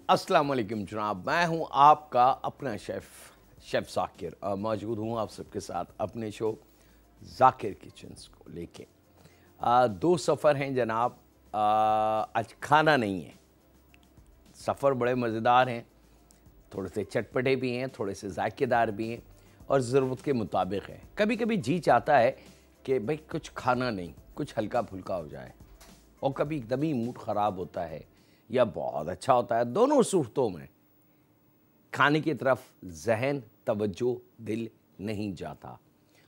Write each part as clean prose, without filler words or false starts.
अस्सलाम वालेकुम जनाब, मैं हूं आपका अपना शेफ़ ज़ाकिर और मौजूद हूं आप सबके साथ अपने शो ज़ाकिर किचन्स को लेके। दो सफ़र हैं जनाब। आज खाना नहीं है। सफ़र बड़े मज़ेदार हैं, थोड़े से चटपटे भी हैं, थोड़े से जायकेदार भी हैं और ज़रूरत के मुताबिक हैं। कभी कभी जी चाहता है कि भाई कुछ खाना नहीं, कुछ हल्का फुल्का हो जाए, और कभी एकदम ही मूड ख़राब होता है या बहुत अच्छा होता है। दोनों सूरतों में खाने की तरफ जहन, तवज्जो, दिल नहीं जाता,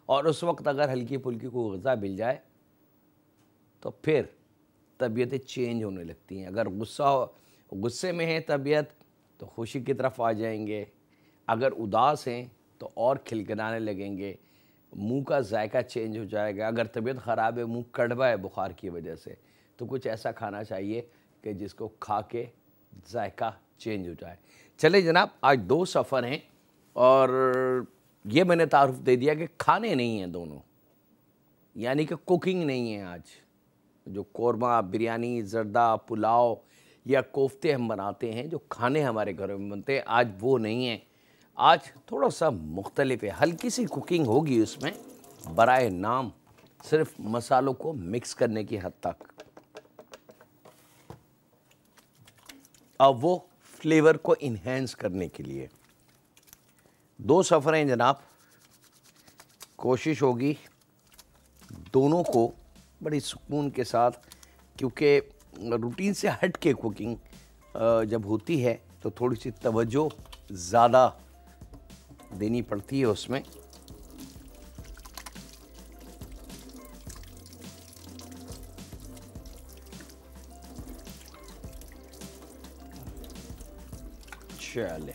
और उस वक्त अगर हल्की फुल्की को ग़िज़ा मिल जाए तो फिर तबीयतें चेंज होने लगती हैं। अगर गुस्से में है तबीयत तो खुशी की तरफ आ जाएंगे, अगर उदास हैं तो और खिलखिलाने लगेंगे, मुंह का जायका चेंज हो जाएगा। अगर तबीयत ख़राब है, मुंह कड़वा है बुखार की वजह से, तो कुछ ऐसा खाना चाहिए कि जिसको खा के जायका चेंज हो जाए। चले जनाब, आज दो सफ़र हैं और ये मैंने तारुफ दे दिया कि खाने नहीं हैं दोनों, यानी कि कुकिंग नहीं है। आज जो कोरमा, बिरयानी, ज़र्दा, पुलाव या कोफ्ते हम बनाते हैं, जो खाने हमारे घरों में बनते हैं, आज वो नहीं है। आज थोड़ा सा मुख्तलिफ है, हल्की सी कुकिंग होगी उसमें, बराए नाम सिर्फ मसालों को मिक्स करने की हद तक, और वो फ्लेवर को इन्हेंस करने के लिए। दो सफ़र हैं जनाब। कोशिश होगी दोनों को बड़ी सुकून के साथ, क्योंकि रूटीन से हट के कुकिंग जब होती है तो थोड़ी सी तवज्जो ज़्यादा देनी पड़ती है उसमें। चले,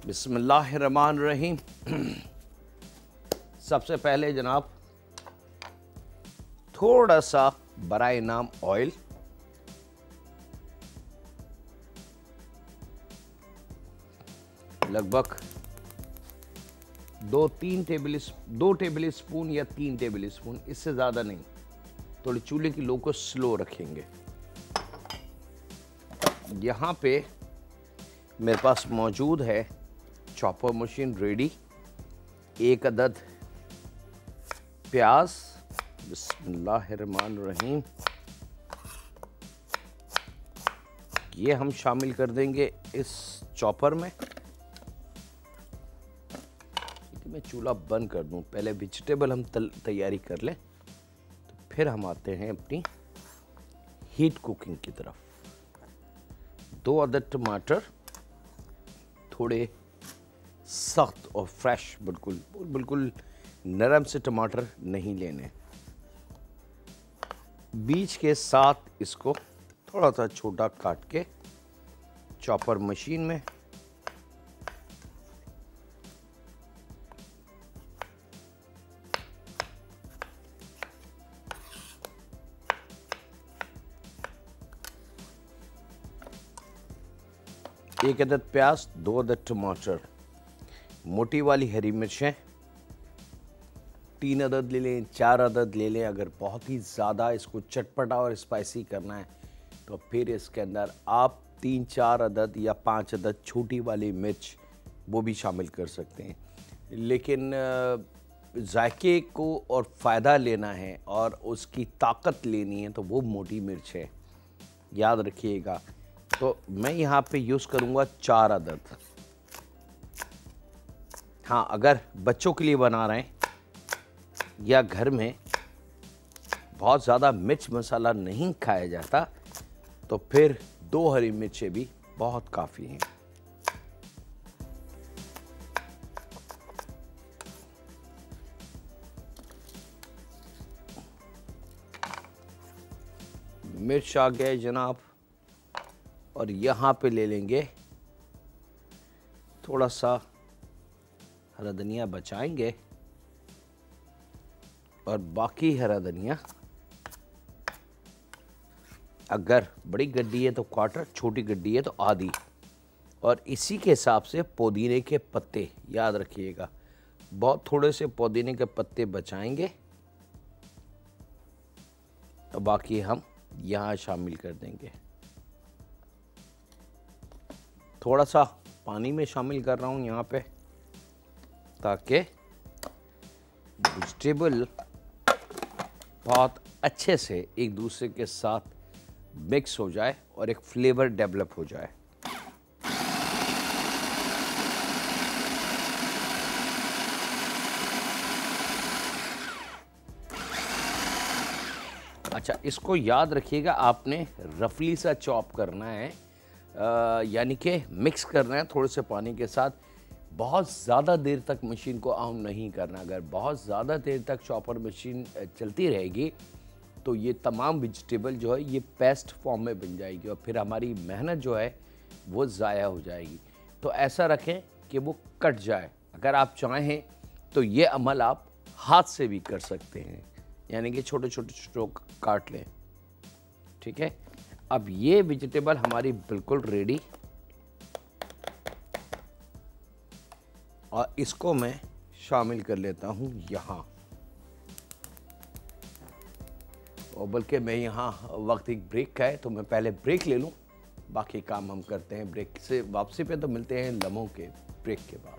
बिस्मिल्लाहिर्रहमानिर्रहीम। सबसे पहले जनाब थोड़ा सा बराए नाम ऑयल, लगभग 2 टेबल स्पून या 3 टेबल स्पून, इससे ज़्यादा नहीं। थोड़ी चूल्हे की लो को स्लो रखेंगे। यहाँ पे मेरे पास मौजूद है चॉपर मशीन रेडी। 1 अदद प्याज, बिस्मिल्लाहिर्रहमानिर्रहीम, ये हम शामिल कर देंगे इस चॉपर में। मैं चूल्हा बंद कर दूं, पहले वेजिटेबल हम तैयारी कर लें, तो फिर हम आते हैं अपनी हीट कुकिंग की तरफ। 2 अदद टमाटर, थोड़े सख्त और फ्रेश, बिल्कुल नरम से टमाटर नहीं लेने। बीज के साथ इसको थोड़ा सा छोटा काट के चॉपर मशीन में एक अदद प्याज, 2 अदद टमाटर, मोटी वाली हरी मिर्चें 3 अदद ले लें, 4 अदद ले लें। अगर बहुत ही ज़्यादा इसको चटपटा और स्पाइसी करना है तो फिर इसके अंदर आप 3-4 अदद या 5 अदद छोटी वाली मिर्च वो भी शामिल कर सकते हैं। लेकिन जायके को और फ़ायदा लेना है और उसकी ताकत लेनी है तो वो मोटी मिर्च है, याद रखिएगा। तो मैं यहाँ पे यूज़ करूँगा 4 अदद। हाँ, अगर बच्चों के लिए बना रहे हैं या घर में बहुत ज़्यादा मिर्च मसाला नहीं खाया जाता तो फिर 2 हरी मिर्चें भी बहुत काफ़ी हैं। मिर्च आ गए जनाब, और यहाँ पे ले लेंगे थोड़ा सा हरा धनिया, बचाएंगे, और बाकी हरा धनिया, अगर बड़ी गड्डी है तो क्वार्टर, छोटी गड्डी है तो आधी, और इसी के हिसाब से पुदीने के पत्ते, याद रखिएगा बहुत थोड़े से पुदीने के पत्ते बचाएंगे बाकी हम यहाँ शामिल कर देंगे। थोड़ा सा पानी में शामिल कर रहा हूँ यहाँ पे, ताकि वेजिटेबल बहुत अच्छे से एक दूसरे के साथ मिक्स हो जाए और एक फ्लेवर डेवलप हो जाए। अच्छा, इसको याद रखिएगा, आपने रफली सा चॉप करना है, यानी कि मिक्स करना है थोड़े से पानी के साथ। बहुत ज़्यादा देर तक मशीन को ऑन नहीं करना। अगर बहुत ज़्यादा देर तक चॉपर मशीन चलती रहेगी तो ये तमाम वेजिटेबल जो है ये पेस्ट फॉर्म में बन जाएगी और फिर हमारी मेहनत जो है वो ज़ाया हो जाएगी। तो ऐसा रखें कि वो कट जाए। अगर आप चाहें तो ये अमल आप हाथ से भी कर सकते हैं, यानी कि छोटे छोटे स्ट्रोक काट लें। ठीक है, अब ये वेजिटेबल हमारी बिल्कुल रेडी, और इसको मैं शामिल कर लेता हूँ यहाँ। और बल्कि मैं यहाँ वक्त एक ब्रेक का है तो मैं पहले ब्रेक ले लूँ, बाकी काम हम करते हैं ब्रेक से वापसी पे। तो मिलते हैं लम्हों के ब्रेक के बाद।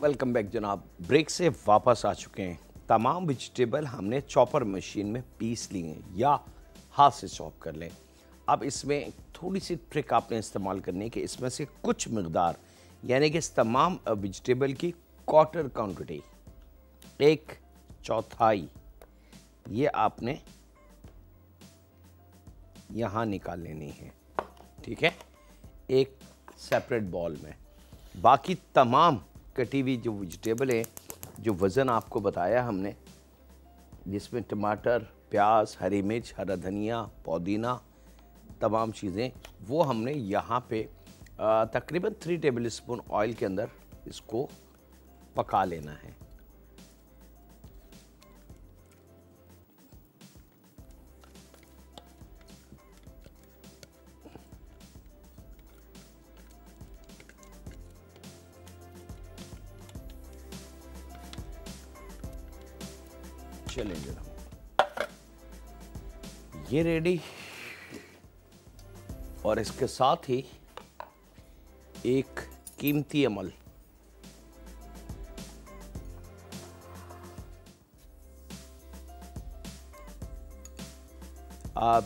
वेलकम बैक जनाब, ब्रेक से वापस आ चुके हैं। तमाम वेजिटेबल हमने चॉपर मशीन में पीस लिए हैं या हाथ से चॉप कर लें। अब इसमें थोड़ी सी ट्रिक आपने इस्तेमाल करनी है कि इसमें से कुछ मकदार, यानी कि इस तमाम वेजिटेबल की क्वार्टर क्वांटिटी, 1/4, ये आपने यहाँ निकाल लेनी है। ठीक है, एक सेपरेट बॉल में। बाकी तमाम कटी हुई जो वेजिटेबल है, जो वज़न आपको बताया हमने, जिसमें टमाटर, प्याज, हरी मिर्च, हरा धनिया, पुदीना, तमाम चीज़ें, वो हमने यहाँ पे तकरीबन 3 टेबलस्पून ऑयल के अंदर इसको पका लेना है। चलें जरा, ये रेडी। और इसके साथ ही एक कीमती अमल,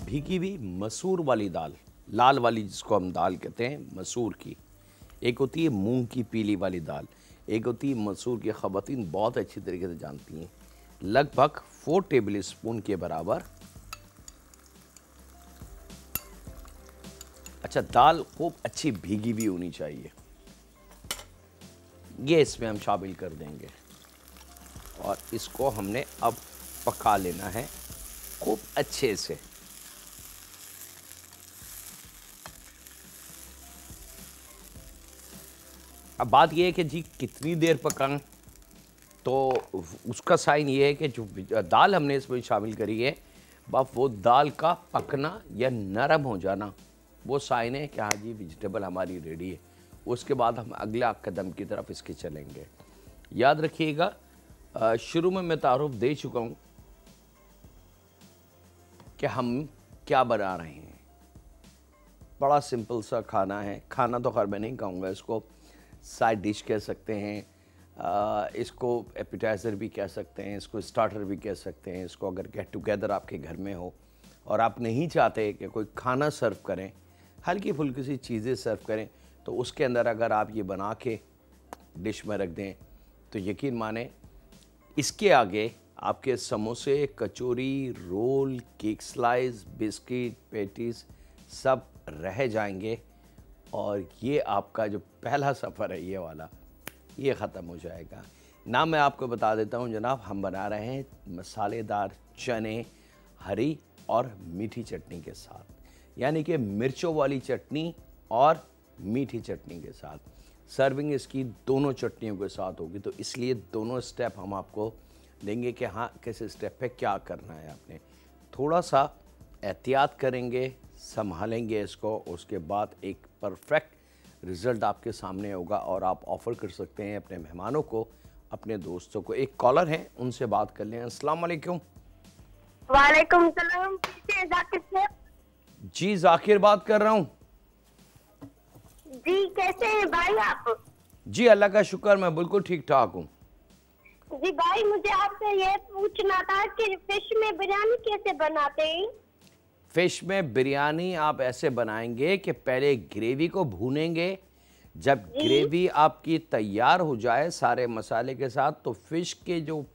भीगी हुई मसूर वाली दाल, लाल वाली जिसको हम दाल कहते हैं, मसूर की। एक होती है मूंग की पीली वाली दाल, एक होती है मसूर की। ख़वातीन बहुत अच्छी तरीके से जानती हैं। लगभग 4 टेबलस्पून के बराबर। अच्छा, दाल खूब अच्छी भीगी भी होनी चाहिए। ये इसमें हम शामिल कर देंगे और इसको हमने अब पका लेना है खूब अच्छे से। अब बात यह है कि जी कितनी देर पकाएं, तो उसका साइन ये है कि जो दाल हमने इसमें शामिल करी है, बस वो दाल का पकना या नरम हो जाना, वो साइन है कि हाँ जी वेजिटेबल हमारी रेडी है। उसके बाद हम अगला कदम की तरफ इसके चलेंगे। याद रखिएगा, शुरू में मैं तारुफ दे चुका हूँ कि हम क्या बना रहे हैं। बड़ा सिंपल सा खाना है। खाना तो खैर मैं नहीं कहूँगा, इसको साइड डिश कह सकते हैं, इसको एपिटाइज़र भी कह सकते हैं, इसको स्टार्टर भी कह सकते हैं। इसको अगर गेट टुगेदर आपके घर में हो और आप नहीं चाहते कि कोई खाना सर्व करें, हल्की फुल्की सी चीज़ें सर्व करें, तो उसके अंदर अगर आप ये बना के डिश में रख दें तो यकीन माने इसके आगे आपके समोसे, कचौरी, roll, cake slice, biscuit, patties सब रह जाएंगे और ये आपका जो पहला सफ़र है ये वाला, ये ख़त्म हो जाएगा। ना मैं आपको बता देता हूँ जनाब, हम बना रहे हैं मसालेदार चने हरी और मीठी चटनी के साथ, यानी कि मिर्चों वाली चटनी और मीठी चटनी के साथ। सर्विंग इसकी दोनों चटनियों के साथ होगी, तो इसलिए दोनों स्टेप हम आपको देंगे कि हाँ किस स्टेप पे क्या करना है। आपने थोड़ा सा एहतियात करेंगे, संभालेंगे इसको, उसके बाद एक परफेक्ट रिज़ल्ट आपके सामने होगा और आप ऑफ़र कर सकते हैं अपने मेहमानों को अपने दोस्तों को। एक कॉलर है, उनसे बात कर लें। अस्सलाम वालेकुम। वालेकुम सलाम। कैसे जाकिर साहब? जी जाकिर बात कर रहा हूँ। जी कैसे हैं भाई आप? जी अल्लाह का शुक्र, मैं बिल्कुल ठीक ठाक हूँ। जी भाई, मुझे आपसे ये पूछना था कि फिश में बिरयानी कैसे बनाते हैं? फिश में बिरयानी आप ऐसे बनाएंगे कि पहले ग्रेवी को भूनेंगे। जब जी ग्रेवी आपकी तैयार हो जाए सारे मसाले के साथ, तो फिश के जो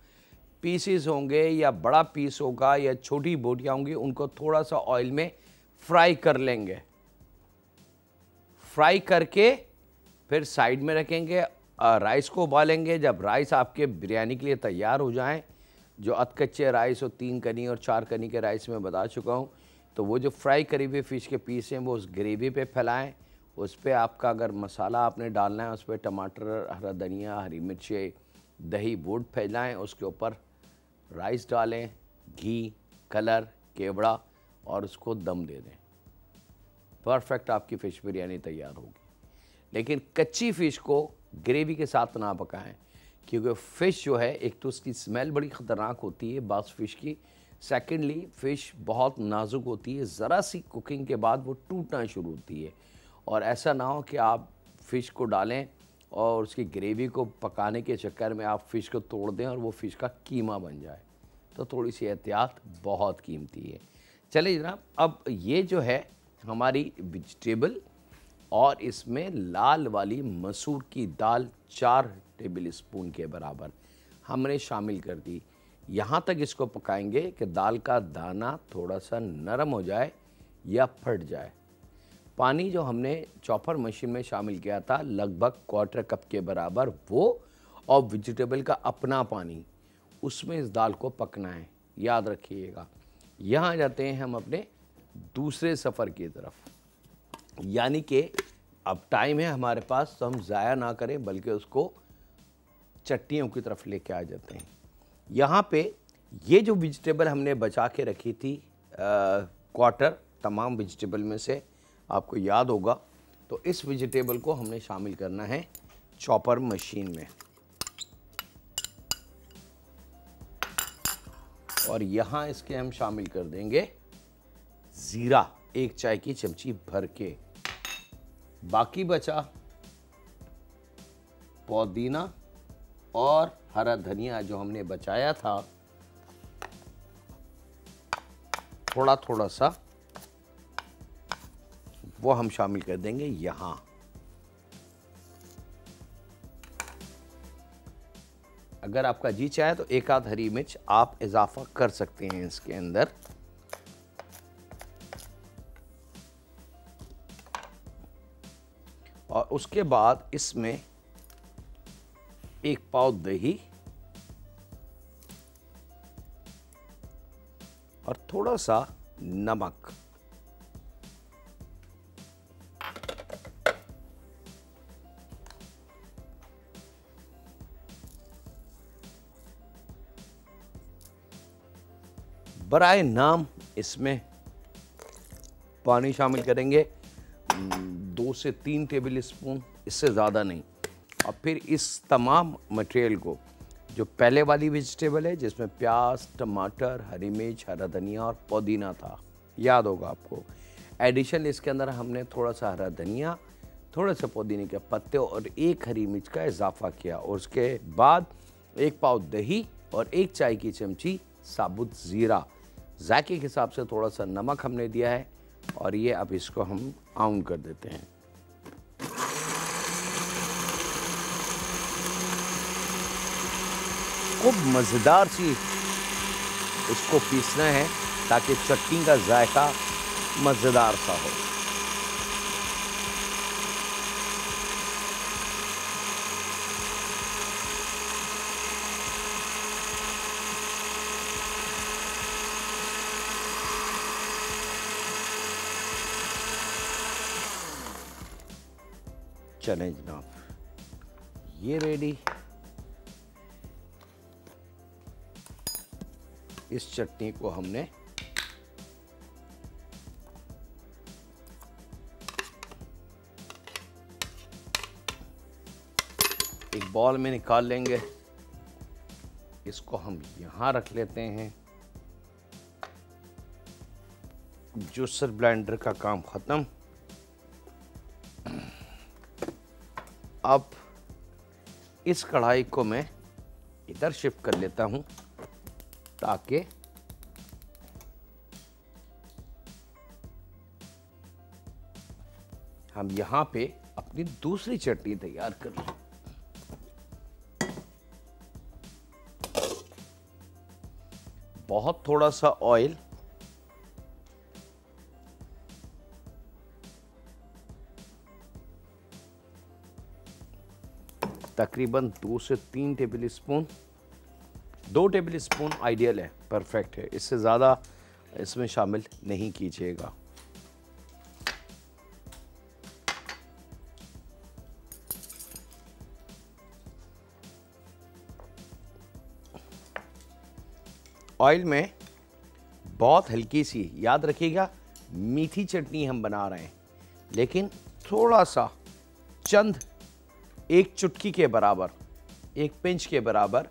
पीसेस होंगे या बड़ा पीस होगा या छोटी बोटियाँ होंगी, उनको थोड़ा सा ऑयल में फ्राई कर लेंगे। फ्राई करके फिर साइड में रखेंगे। राइस को उबालेंगे। जब राइस आपके बिरयानी के लिए तैयार हो जाएं, जो अधकच्चे राइस और 3 कनी और 4 कनी के राइस में बता चुका हूं, तो वो जो फ्राई करी हुई फ़िश के पीस हैं वो उस ग्रेवी पे फैलाएं। उस पर आपका अगर मसाला आपने डालना है, उस पर टमाटर, हरा धनिया, हरी मिर्ची, दही, वोट फैलाएँ। उसके ऊपर राइस डालें, घी, कलर, केवड़ा, और उसको दम दे दें। परफेक्ट आपकी फ़िश बिरयानी तैयार होगी। लेकिन कच्ची फ़िश को ग्रेवी के साथ ना पकाएं, क्योंकि फ़िश जो है, एक तो उसकी स्मेल बड़ी ख़तरनाक होती है बास फ़िश की। सेकेंडली फ़िश बहुत नाजुक होती है, ज़रा सी कुकिंग के बाद वो टूटना शुरू होती है। और ऐसा ना हो कि आप फ़िश को डालें और उसकी ग्रेवी को पकाने के चक्कर में आप फ़िश को तोड़ दें और वो फ़िश का कीमा बन जाए। तो थोड़ी सी एहतियात बहुत कीमती है। चलिए जनाब, अब ये जो है हमारी वेजिटेबल, और इसमें लाल वाली मसूर की दाल 4 टेबल स्पून के बराबर हमने शामिल कर दी। यहाँ तक इसको पकाएंगे कि दाल का दाना थोड़ा सा नरम हो जाए या फट जाए। पानी जो हमने चॉपर मशीन में शामिल किया था, लगभग 1/4 कप के बराबर, वो और वेजिटेबल का अपना पानी, उसमें इस दाल को पकना है। याद रखिएगा। यहाँ जाते हैं हम अपने दूसरे सफ़र की तरफ, यानी कि अब टाइम है हमारे पास, तो हम ज़ाया ना करें बल्कि उसको चटनियों की तरफ लेके आ जाते हैं। यहाँ पे ये जो वेजिटेबल हमने बचा के रखी थी, क्वार्टर तमाम वेजिटेबल में से, आपको याद होगा, तो इस वेजिटेबल को हमने शामिल करना है चॉपर मशीन में। और यहाँ इसके हम शामिल कर देंगे ज़ीरा 1 चाय की चमची भर के। बाकी बचा पुदीना और हरा धनिया जो हमने बचाया था, थोड़ा थोड़ा सा वो हम शामिल कर देंगे यहाँ। अगर आपका जी चाहे तो 1 आध हरी मिर्च आप इजाफा कर सकते हैं इसके अंदर। और उसके बाद इसमें 1 पाव दही और थोड़ा सा नमक। बराए नाम इसमें पानी शामिल करेंगे 2 से 3 टेबल स्पून, इससे ज़्यादा नहीं। और फिर इस तमाम मटेरियल को, जो पहले वाली वेजिटेबल है जिसमें प्याज, टमाटर, हरी मिर्च, हरा धनिया और पुदीना था, याद होगा आपको, एडिशन इसके अंदर हमने थोड़ा सा हरा धनिया, थोड़े से पुदीने के पत्ते और 1 हरी मिर्च का इजाफा किया। और उसके बाद 1 पाव दही और 1 चाय की चमची साबुत ज़ीरा, जायके के हिसाब से थोड़ा सा नमक हमने दिया है। और ये अब इसको हम ऑन कर देते हैं। खूब मज़ेदार सी इसको पीसना है ताकि चटनी का जायका मज़ेदार सा हो। चलें जनाब, ये रेडी। इस चटनी को हमने एक बॉल में निकाल लेंगे। इसको हम यहाँ रख लेते हैं। जूसर ब्लेंडर का काम ख़त्म। अब इस कढ़ाई को मैं इधर शिफ्ट कर लेता हूँ ताकि हम यहाँ पे अपनी दूसरी चटनी तैयार कर लें। बहुत थोड़ा सा ऑयल, तकरीबन 2 से 3 table spoon. 2 table spoon ideal है, परफेक्ट है। इससे ज़्यादा इसमें शामिल नहीं कीजिएगा। ऑयल में बहुत हल्की सी, याद रखिएगा मीठी चटनी हम बना रहे हैं, लेकिन थोड़ा सा चंद, एक चुटकी के बराबर, एक पिंच के बराबर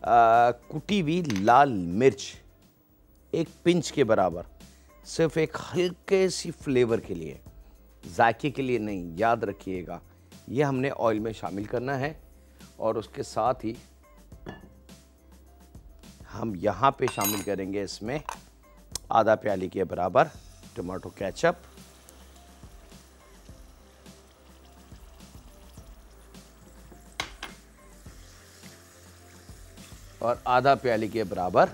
कुटी हुई लाल मिर्च, एक पिंच के बराबर, सिर्फ एक हल्के सी फ्लेवर के लिए, जायके के लिए नहीं, याद रखिएगा। ये हमने ऑयल में शामिल करना है। और उसके साथ ही हम यहाँ पे शामिल करेंगे इसमें आधा प्याली के बराबर टमाटो केचप, और आधा प्याली के बराबर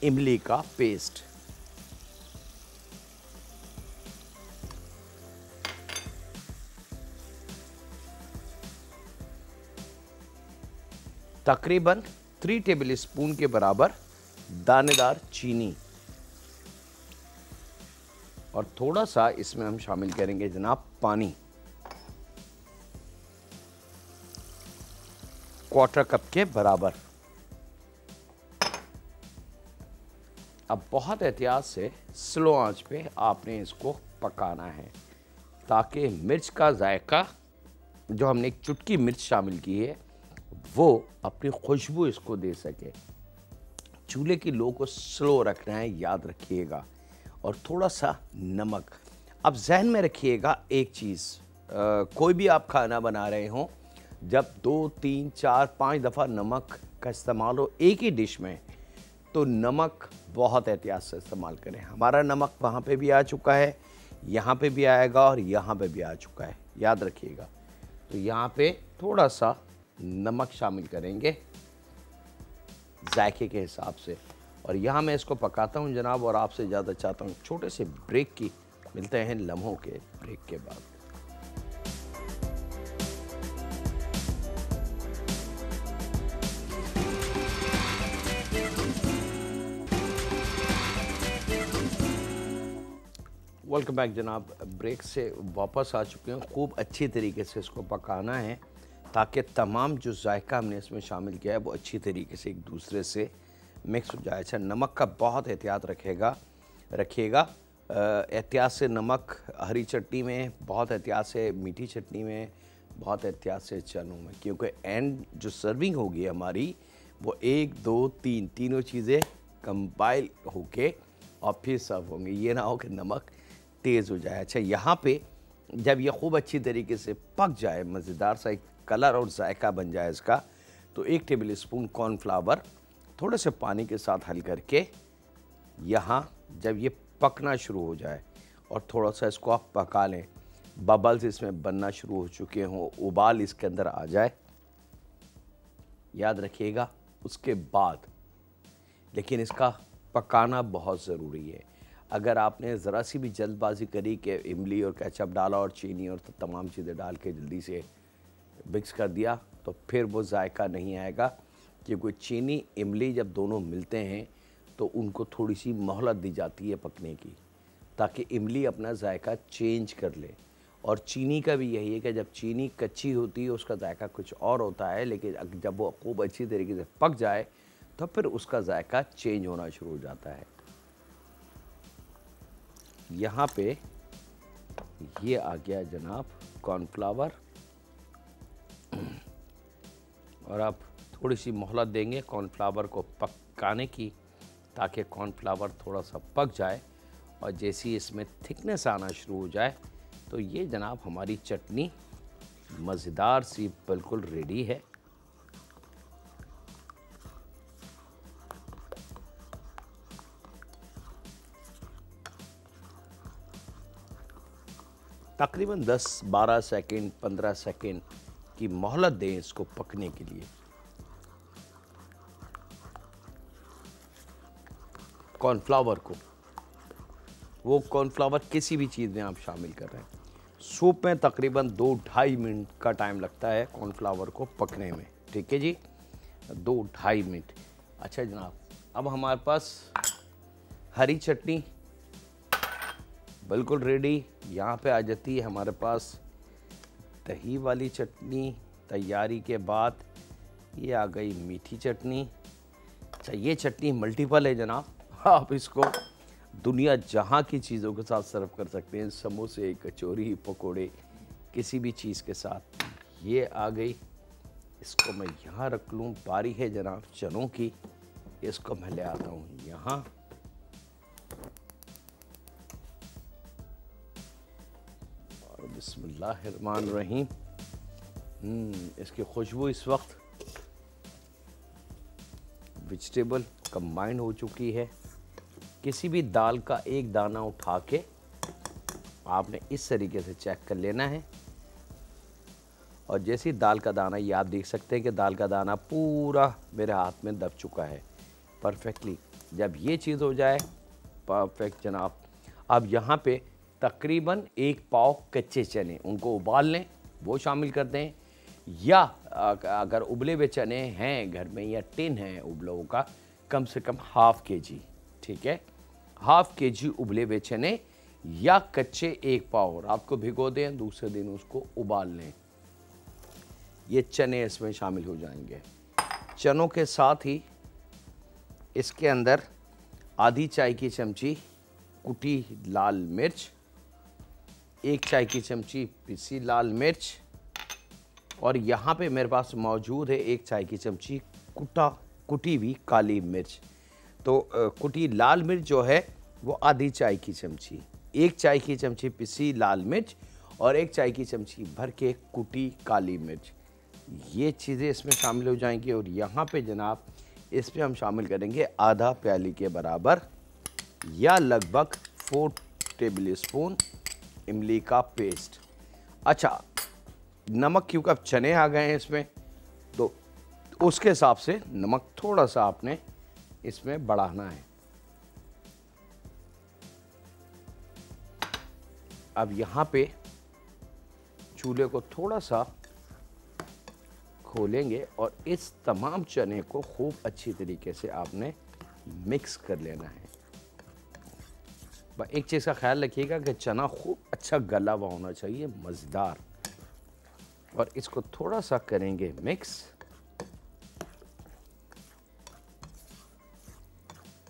इमली का पेस्ट। तकरीबन 3 टेबल स्पून के बराबर दानेदार चीनी, और थोड़ा सा इसमें हम शामिल करेंगे जनाब पानी, 1/4 कप के बराबर। अब बहुत एहतियात से स्लो आंच पे आपने इसको पकाना है ताकि मिर्च का जायका, जो हमने एक चुटकी मिर्च शामिल की है, वो अपनी खुशबू इसको दे सके। चूल्हे की लो को स्लो रखना है, याद रखिएगा। और थोड़ा सा नमक। अब जहन में रखिएगा एक चीज़, कोई भी आप खाना बना रहे हो, जब 2, 3, 4, 5 दफ़ा नमक का इस्तेमाल हो एक ही डिश में, तो नमक बहुत एहतियात से इस्तेमाल करें। हमारा नमक वहाँ पे भी आ चुका है, यहाँ पे भी आएगा और यहाँ पे भी आ चुका है, याद रखिएगा। तो यहाँ पे थोड़ा सा नमक शामिल करेंगे जायके के हिसाब से। और यहाँ मैं इसको पकाता हूँ जनाब, और आपसे इजाज़त चाहता हूँ छोटे से ब्रेक की। मिलते हैं लम्हों के ब्रेक के बाद। वेलकम बैक जनाब। ब्रेक से वापस आ चुके हैं। खूब अच्छी तरीके से इसको पकाना है ताकि तमाम जो जायका हमने इसमें शामिल किया है वो अच्छी तरीके से एक दूसरे से मिक्स हो जाए। अच्छा, नमक का बहुत एहतियात रखिएगा। एहतियात से नमक हरी चटनी में, बहुत एहतियात से मीठी चटनी में, बहुत एहतियात से चनों में, क्योंकि एंड जो सर्विंग होगी हमारी वो 1, 2, 3 तीनों चीज़ें कंबाइल होके और फिर सर्व होंगी। ये ना हो कि नमक तेज़ हो जाए। अच्छा, यहाँ पे जब ये खूब अच्छी तरीके से पक जाए, मज़ेदार सा एक कलर और जायका बन जाए इसका, तो 1 टेबल स्पून कॉर्नफ्लावर थोड़े से पानी के साथ हल करके यहाँ जब ये पकना शुरू हो जाए और थोड़ा सा इसको आप पका लें, बबल्स इसमें बनना शुरू हो चुके हों, उबाल इसके अंदर आ जाए, याद रखिएगा। उसके बाद लेकिन इसका पकाना बहुत ज़रूरी है। अगर आपने ज़रा सी भी जल्दबाजी करी कि इमली और केचप डाला और चीनी और तमाम चीज़ें डाल के जल्दी से मिक्स कर दिया, तो फिर वो जायका नहीं आएगा। क्योंकि चीनी इमली जब दोनों मिलते हैं तो उनको थोड़ी सी मोहलत दी जाती है पकने की, ताकि इमली अपना जायका चेंज कर ले। और चीनी का भी यही है कि जब चीनी कच्ची होती है उसका जायका कुछ और होता है, लेकिन जब वो खूब अच्छी तरीके से पक जाए तो फिर उसका जायका चेंज होना शुरू हो जाता है। यहाँ पे ये आ गया जनाब कॉर्नफ्लावर, और अब थोड़ी सी मोहलत देंगे कॉर्नफ्लावर को पकाने की, ताकि कॉर्नफ्लावर थोड़ा सा पक जाए और जैसी इसमें थिकनेस आना शुरू हो जाए तो ये जनाब हमारी चटनी मज़ेदार सी बिल्कुल रेडी है। तकरीबन 10-12 सेकंड 15 सेकंड की मोहलत दें इसको पकने के लिए। कॉर्नफ्लावर को, वो कॉर्नफ्लावर किसी भी चीज़ में आप शामिल कर रहे हैं। सूप में तकरीबन 2-2.5 मिनट का टाइम लगता है कॉर्नफ्लावर को पकने में, ठीक है जी, 2-2.5 मिनट। अच्छा जनाब, अब हमारे पास हरी चटनी बिल्कुल रेडी। यहाँ पे आ जाती है हमारे पास दही वाली चटनी। तैयारी के बाद ये आ गई मीठी चटनी। अच्छा, ये चटनी मल्टीपल है जनाब, आप इसको दुनिया जहाँ की चीज़ों के साथ सर्व कर सकते हैं, समोसे, कचौरी, पकोड़े, किसी भी चीज़ के साथ। ये आ गई, इसको मैं यहाँ रख लूँ। बारी है जनाब चनों की, इसको मैं ले आता हूँ यहाँ। और बिस्मिल्लाहिर्रहमानिर्रहीम। इसकी खुशबू इस वक्त वेजिटेबल कंबाइन हो चुकी है। किसी भी दाल का एक दाना उठा के आपने इस तरीके से चेक कर लेना है, और जैसी दाल का दाना, ये आप देख सकते हैं कि दाल का दाना पूरा मेरे हाथ में दब चुका है परफेक्टली। जब ये चीज़ हो जाए परफेक्ट जनाब, अब यहाँ पे तकरीबन 1 पाव कच्चे चने, उनको उबाल लें, वो शामिल कर दें, या अगर उबले हुए चने हैं घर में या टिन है उबलों का, कम से कम ½ kg, ठीक है, ½ kg उबले हुए चने या कच्चे 1 पाव रात को भिगो दें, दूसरे दिन उसको उबाल लें। ये चने इसमें शामिल हो जाएंगे। चनों के साथ ही इसके अंदर आधी चाय की चमची कुटी लाल मिर्च, 1 चाय की चमची पिसी लाल मिर्च, और यहाँ पे मेरे पास मौजूद है 1 चाय की चमची कुटी हुई काली मिर्च। तो कुटी लाल मिर्च जो है वो आधी चाय की चमची, 1 चाय की चमची पिसी लाल मिर्च और 1 चाय की चमची भर के कुटी काली मिर्च, ये चीज़ें इसमें शामिल हो जाएंगी। और यहाँ पे जनाब इसमें हम शामिल करेंगे आधा प्याली के बराबर या लगभग 4 टेबल स्पून इमली का पेस्ट। अच्छा, नमक क्योंकि अब चने आ गए हैं इसमें, तो उसके हिसाब से नमक थोड़ा सा आपने इसमें बढ़ाना है। अब यहाँ पे चूल्हे को थोड़ा सा खोलेंगे और इस तमाम चने को खूब अच्छी तरीके से आपने मिक्स कर लेना है। एक चीज़ का ख्याल रखिएगा कि चना खूब अच्छा गला हुआ होना चाहिए, मज़ेदार। और इसको थोड़ा सा करेंगे मिक्स,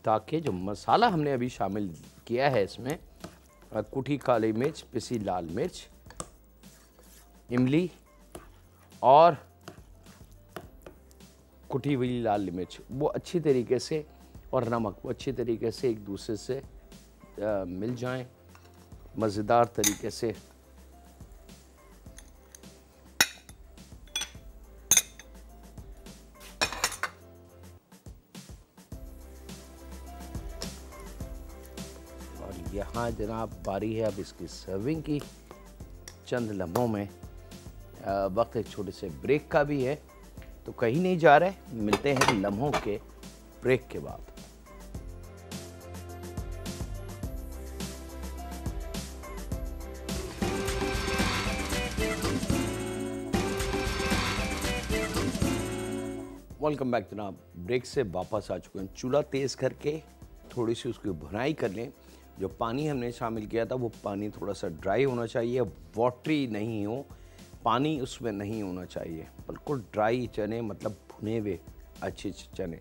ताकि जो मसाला हमने अभी शामिल किया है इसमें, कुटी काली मिर्च, पिसी लाल मिर्च, इमली और कुटी हुई लाल मिर्च, वो अच्छी तरीके से, और नमक, वो अच्छी तरीके से एक दूसरे से मिल जाएं मज़ेदार तरीके से। और यहाँ जनाब बारी है अब इसकी सर्विंग की। चंद लम्हों में वक्त एक छोटे से ब्रेक का भी है, तो कहीं नहीं जा रहे, मिलते हैं लम्हों के ब्रेक के बाद। वेलकम बैक जनाब, ब्रेक से वापस आ चुके हैं। चूल्हा तेज़ करके थोड़ी सी उसकी भुनाई कर लें। जो पानी हमने शामिल किया था वो पानी थोड़ा सा ड्राई होना चाहिए, वाटरी नहीं हो, पानी उसमें नहीं होना चाहिए, बिल्कुल ड्राई चने, मतलब भुने हुए अच्छे चने।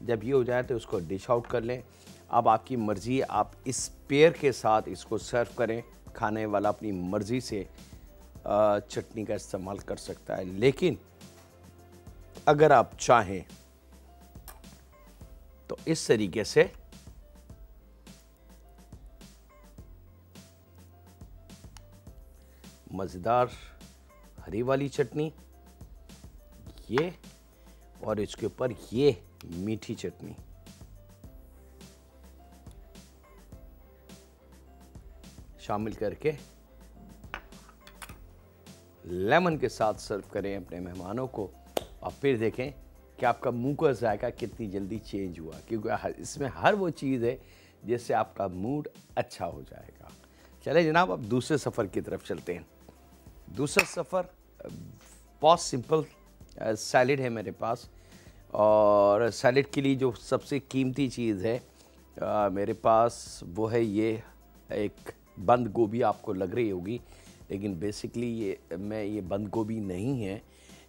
जब ये हो जाए तो उसको डिश आउट कर लें। अब आपकी मर्ज़ी है, आप इस पेयर के साथ इसको सर्व करें। खाने वाला अपनी मर्ज़ी से चटनी का इस्तेमाल कर सकता है, लेकिन अगर आप चाहें तो इस तरीके से मज़ेदार हरी वाली चटनी, ये, और इसके ऊपर ये मीठी चटनी। शामिल करके लेमन के साथ सर्व करें अपने मेहमानों को, और फिर देखें कि आपका मुंह का जायका कितनी जल्दी चेंज हुआ, क्योंकि इसमें हर वो चीज़ है जिससे आपका मूड अच्छा हो जाएगा। चले जनाब, अब दूसरे सफ़र की तरफ चलते हैं। दूसरा सफ़र बहुत सिंपल सैलेड है मेरे पास, और सैलेड के लिए जो सबसे कीमती चीज़ है मेरे पास वो है ये एक बंद गोभी। आपको लग रही होगी, लेकिन बेसिकली ये बंद गोभी नहीं है,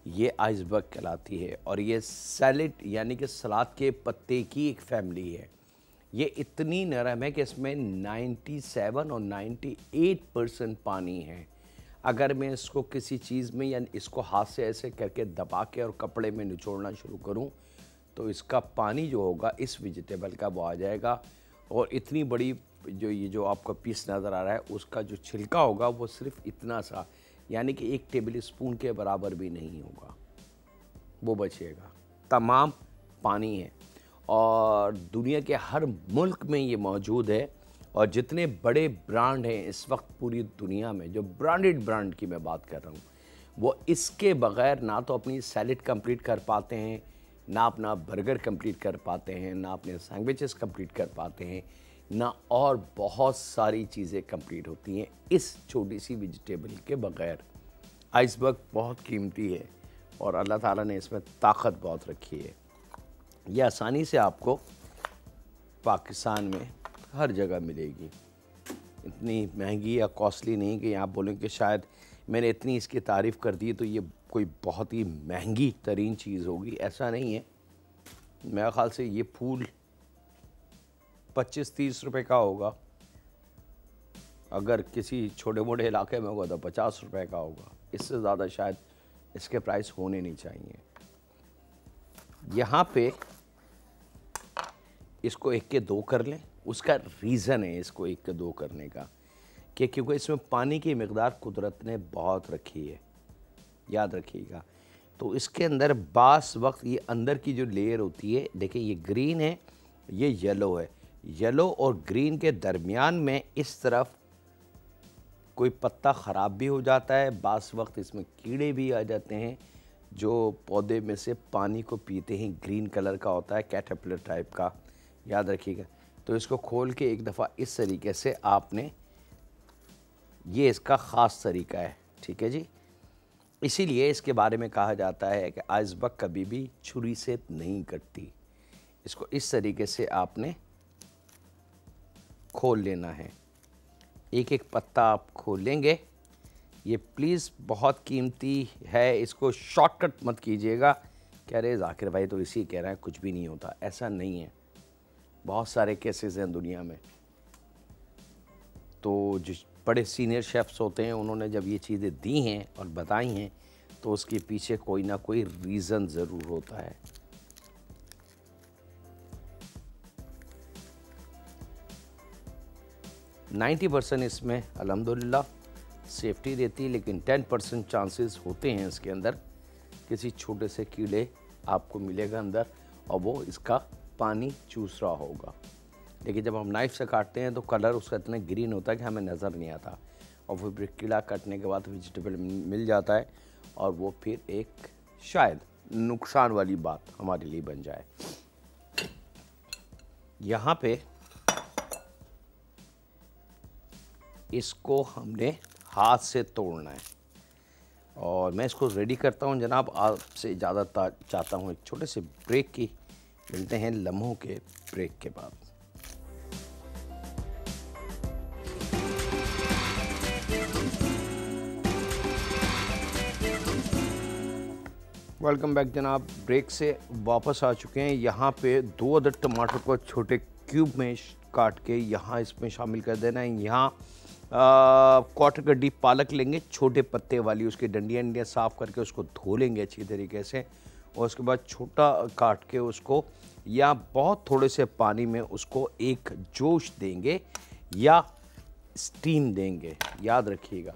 ये आइसबर्ग कहलाती है। और ये सैलेड यानी कि सलाद के पत्ते की एक फैमिली है। ये इतनी नरम है कि इसमें 97 और 98% पानी है। अगर मैं इसको किसी चीज़ में या इसको हाथ से ऐसे करके दबा के और कपड़े में निचोड़ना शुरू करूं, तो इसका पानी जो होगा इस वेजिटेबल का वो आ जाएगा। और इतनी बड़ी जो आपका पीस नज़र आ रहा है, उसका जो छिलका होगा वो सिर्फ इतना सा, यानी कि 1 टेबल स्पून के बराबर भी नहीं होगा, वो बचेगा। तमाम पानी है और दुनिया के हर मुल्क में ये मौजूद है। और जितने बड़े ब्रांड हैं इस वक्त पूरी दुनिया में, जो ब्रांडेड ब्रांड की मैं बात कर रहा हूँ, वो इसके बग़ैर ना तो अपनी सैलेड कंप्लीट कर पाते हैं, ना अपना बर्गर कंप्लीट कर पाते हैं, ना अपने सैंडविचेस कंप्लीट कर पाते हैं, ना और बहुत सारी चीज़ें कंप्लीट होती हैं इस छोटी सी वेजिटेबल के बग़ैर। आइसबर्ग बहुत कीमती है और अल्लाह ताला ने इसमें ताकत बहुत रखी है। ये आसानी से आपको पाकिस्तान में हर जगह मिलेगी, इतनी महंगी या कॉस्टली नहीं कि आप बोलें कि शायद मैंने इतनी इसकी तारीफ़ कर दी तो ये कोई बहुत ही महंगी तरीन चीज़ होगी, ऐसा नहीं है। मेरे ख़्याल से ये फूल 25-30 रुपए का होगा, अगर किसी छोटे मोटे इलाके में होगा तो 50 रुपए का होगा, इससे ज़्यादा शायद इसके प्राइस होने नहीं चाहिए। यहाँ पे इसको 1 के 2 कर लें। उसका रीज़न है इसको 1 के 2 करने का कि क्योंकि इसमें पानी की मिक़दार कुदरत ने बहुत रखी है, याद रखिएगा। तो इसके अंदर बास वक्त ये अंदर की जो लेयर होती है, देखिए ये ग्रीन है, ये येलो है, येलो और ग्रीन के दरमियान में इस तरफ कोई पत्ता ख़राब भी हो जाता है, बास वक्त इसमें कीड़े भी आ जाते हैं जो पौधे में से पानी को पीते हैं, ग्रीन कलर का होता है, कैटरपिलर टाइप का, याद रखिएगा। तो इसको खोल के एक दफ़ा इस तरीके से आपने, ये इसका ख़ास तरीका है, ठीक है जी। इसीलिए इसके बारे में कहा जाता है कि आइसबर्ग कभी भी छुरी से नहीं कटती। इसको इस तरीके से आपने खोल लेना है, एक एक पत्ता आप खोलेंगे। ये प्लीज़ बहुत कीमती है, इसको शॉर्टकट मत कीजिएगा कि अरे जाकिर भाई तो इसी कह रहे हैं कुछ भी नहीं होता, ऐसा नहीं है। बहुत सारे केसेस हैं दुनिया में। तो जो बड़े सीनियर शेफ्स होते हैं उन्होंने जब ये चीज़ें दी हैं और बताई हैं तो उसके पीछे कोई ना कोई रीज़न ज़रूर होता है। %90 इसमें अल्हम्दुलिल्लाह सेफ्टी देती है, लेकिन 10% चांसेस होते हैं इसके अंदर किसी छोटे से कीड़े आपको मिलेगा अंदर और वो इसका पानी चूस रहा होगा। लेकिन जब हम नाइफ़ से काटते हैं तो कलर उसका इतना ग्रीन होता है कि हमें नज़र नहीं आता, और फिर कीड़ा काटने के बाद वेजिटेबल मिल जाता है और वो फिर एक शायद नुकसान वाली बात हमारे लिए बन जाए। यहाँ पे इसको हमने हाथ से तोड़ना है और मैं इसको रेडी करता हूँ जनाब। आपसे ज़्यादा चाहता हूँ एक छोटे से ब्रेक की, मिलते हैं लम्हों के ब्रेक के बाद। वेलकम बैक जनाब, ब्रेक से वापस आ चुके हैं। यहाँ पे 2 अदर टमाटर को छोटे क्यूब में काट के यहाँ इसमें शामिल कर देना है। यहाँ क्वार्टर गड्डी पालक लेंगे, छोटे पत्ते वाली, उसकी डंडियाँ साफ़ करके उसको धो लेंगे अच्छी तरीके से। और उसके बाद छोटा काट के उसको या बहुत थोड़े से पानी में उसको एक जोश देंगे या स्टीम देंगे। याद रखिएगा,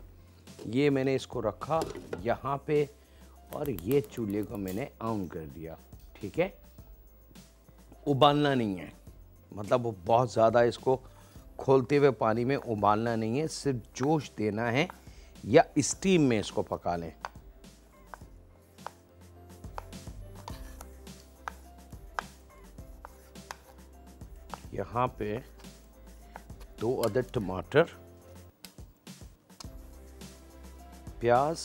ये मैंने इसको रखा यहाँ पे और ये चूल्हे को मैंने ऑन कर दिया। ठीक है, उबालना नहीं है, मतलब वो बहुत ज़्यादा इसको खोलते हुए पानी में उबालना नहीं है, सिर्फ जोश देना है या स्टीम में इसको पका लें। यहाँ पे 2 अदद टमाटर, प्याज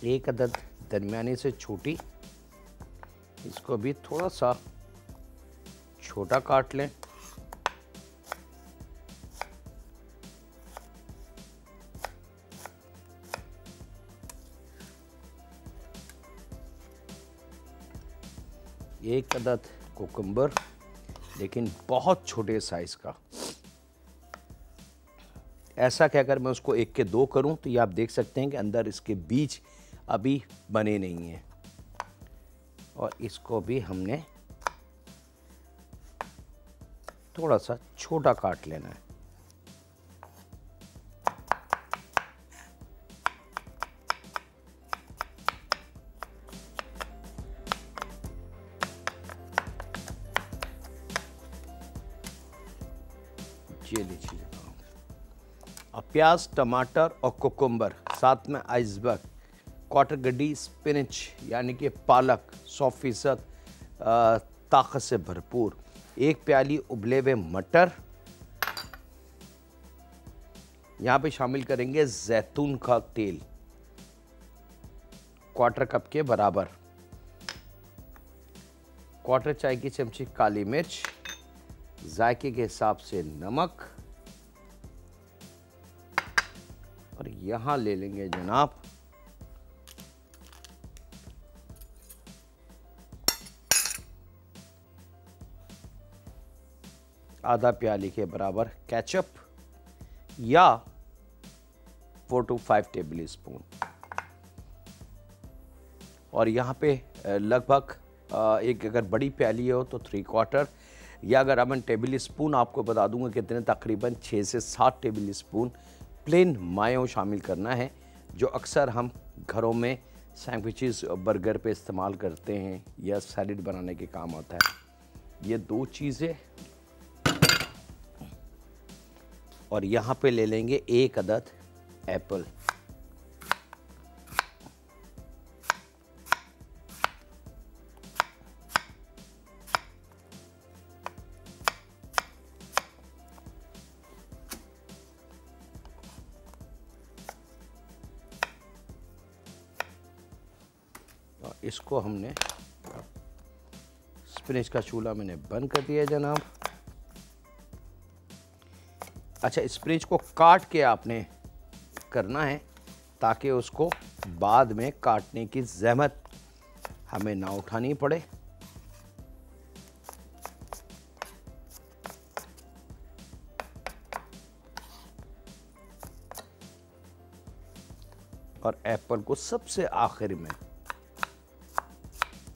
1 अदद दरमियाने से छोटी, इसको भी थोड़ा सा छोटा काट लें। एक अदद कुकम्बर, लेकिन बहुत छोटे साइज का। ऐसा कि अगर मैं उसको 1 के 2 करूं तो ये आप देख सकते हैं कि अंदर इसके बीज अभी बने नहीं हैं। और इसको भी हमने थोड़ा सा छोटा काट लेना है। ये लीजिए, अब प्याज, टमाटर और कुकुम्बर, साथ में आइसबर्ग, क्वार्टर गड्डी स्पिनच यानी कि पालक 100% ताकत से भरपूर, 1 प्याली उबले हुए मटर, यहाँ पे शामिल करेंगे जैतून का तेल क्वार्टर कप के बराबर, क्वार्टर चाय की चमची काली मिर्च, जायके के हिसाब से नमक, और यहां ले लेंगे जनाब आधा प्याली के बराबर केचप या 4 to 5 टेबल स्पून। और यहाँ पे लगभग एक अगर बड़ी प्याली हो तो 3/4, या अगर अमन टेबल स्पून आपको बता दूंगा कितने, तकरीबन 6 से 7 टेबल स्पून प्लेन मायो शामिल करना है, जो अक्सर हम घरों में सैंडविचेस बर्गर पे इस्तेमाल करते हैं या सैलेड बनाने के काम आता है। ये 2 चीज़ें। और यहाँ पे ले लेंगे 1 अदद एप्पल, और इसको हमने, स्पिनच का चूल्हा मैंने बंद कर दिया है जनाब। अच्छा, स्पिनच को काट के आपने करना है ताकि उसको बाद में काटने की ज़हमत हमें ना उठानी पड़े। और एप्पल को सबसे आखिर में,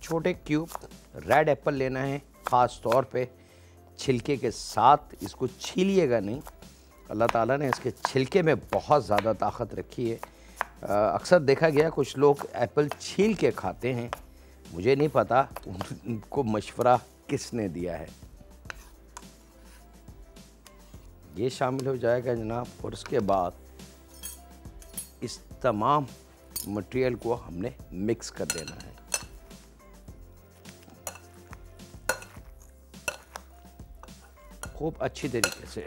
छोटे क्यूब रेड एप्पल लेना है, ख़ास तौर पे छिलके के साथ। इसको छीलिएगा नहीं, अल्लाह ताला ने इसके छिलके में बहुत ज़्यादा ताकत रखी है। अक्सर देखा गया कुछ लोग एप्पल छील के खाते हैं, मुझे नहीं पता उनको मशवरा किसने दिया है। ये शामिल हो जाएगा जनाब, और उसके बाद इस तमाम मटेरियल को हमने मिक्स कर देना है। खूब अच्छी तरीके से।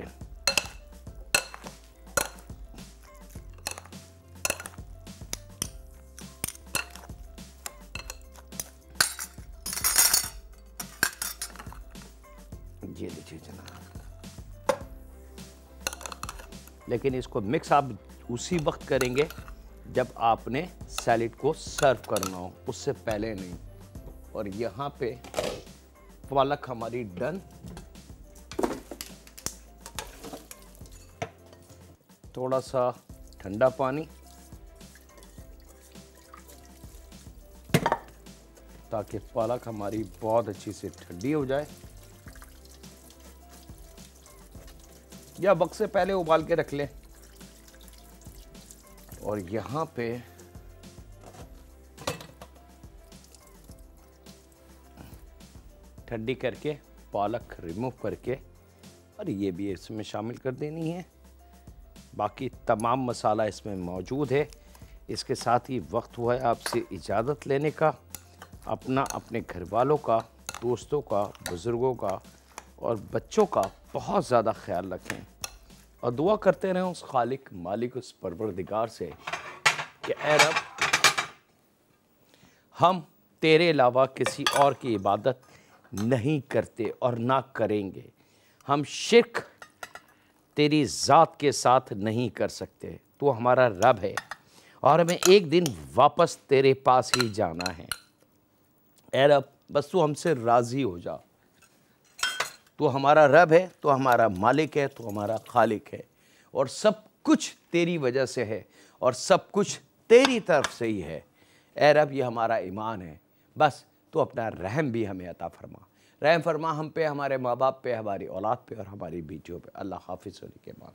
ये लीजिए जनाब, लेकिन इसको मिक्स आप उसी वक्त करेंगे जब आपने सैलेड को सर्व करना हो, उससे पहले नहीं। और यहाँ पे पालक हमारी डन। थोड़ा सा ठंडा पानी, ताकि पालक हमारी बहुत अच्छी से ठंडी हो जाए, या वक्त से पहले उबाल के रख लें। और यहाँ पे ठंडी करके पालक रिमूव करके और ये भी इसमें शामिल कर देनी है। बाकी तमाम मसाला इसमें मौजूद है। इसके साथ ही वक्त हुआ है आपसे इजाज़त लेने का। अपना, अपने घर वालों का, दोस्तों का, बुज़ुर्गों का और बच्चों का बहुत ज़्यादा ख्याल रखें और दुआ करते रहें उस खालिक, मालिक, उस परवरदिगार से कि ऐ रब, हम तेरे अलावा किसी और की इबादत नहीं करते और ना करेंगे। हम शिर्क तेरी ज़ात के साथ नहीं कर सकते। तू हमारा रब है और हमें एक दिन वापस तेरे पास ही जाना है। ऐ रब, बस तू हमसे राज़ी हो जा। तू हमारा रब है, तू हमारा मालिक है, तू हमारा खालिक है और सब कुछ तेरी वजह से है और सब कुछ तेरी तरफ से ही है। ऐ रब, ये हमारा ईमान है। बस तू अपना रहम भी हमें अता फरमा। रहम फरमा हम पे, हमारे माँ बाप पे, हमारी औलाद पे और हमारी बेटियों पे। अल्लाह हाफिज़ होने के बाद।